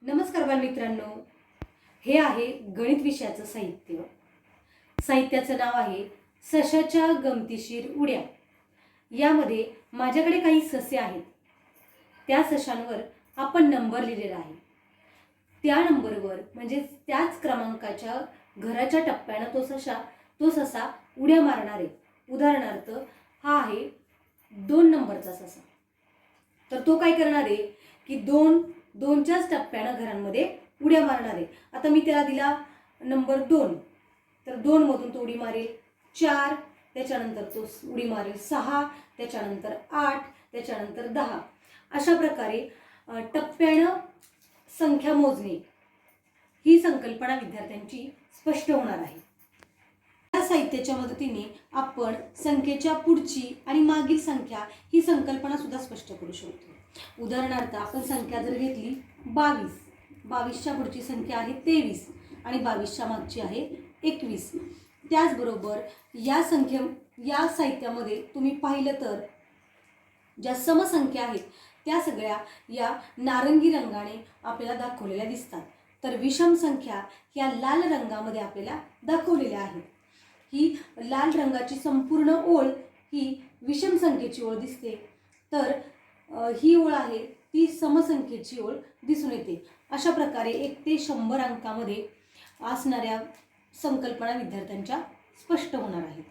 नमस्कार बालमित्रांनो, हे आहे गणित विषयाचं साहित्य. साहित्याचं नाव आहे सशाच्या गमतीशीर उड्या. यामध्ये माझ्याकडे काही ससे आहेत. त्या सशांवर आपण नंबर लिहिलेला आहे. त्या नंबरवर म्हणजे त्याच क्रमांकाच्या घराच्या टप्प्यानं तो ससा उड्या मारणार आहे. उदाहरणार्थ हा आहे 2 नंबरचा ससा. तर तो काय करणार आहे की दोनच्याच टप्प्यानं घरांमध्ये उड्या मारणार आहे. आता मी त्याला दिला नंबर 2, तर 2 मधून तो उडी मारेल 4, त्याच्यानंतर तो उडी मारेल 6, त्याच्यानंतर 8, त्याच्यानंतर 10. अशा प्रकारे टप्प्यानं संख्या मोजणे ही संकल्पना विद्यार्थ्यांची स्पष्ट होणार आहे. या साहित्याच्या मदतीने आपण संख्येच्या पुढची आणि मागील संख्या ही संकल्पना सुद्धा स्पष्ट करू शकतो. उदाहरणार्थ आपण संख्या जर घेतली 22, 22च्या पुढची संख्या आहे 23 आणि 22च्या मागची आहे 21. त्याचबरोबर या साहित्यामध्ये तुम्ही पाहिलं तर ज्या समसंख्या आहेत त्या सगळ्या या नारंगी रंगाने आपल्याला दाखवलेल्या दिसतात, तर विषम संख्या या लाल रंगामध्ये आपल्याला दाखवलेल्या आहेत. ही लाल रंगाची संपूर्ण ओळ ही विषम संख्येची ओळ दिसते, तर ही ओळ आहे ती समसंख्येची ओळ दिसून येते. अशा प्रकारे 1 ते 100 अंकामध्ये असणाऱ्या संकल्पना विद्यार्थ्यांच्या स्पष्ट होणार आहेत.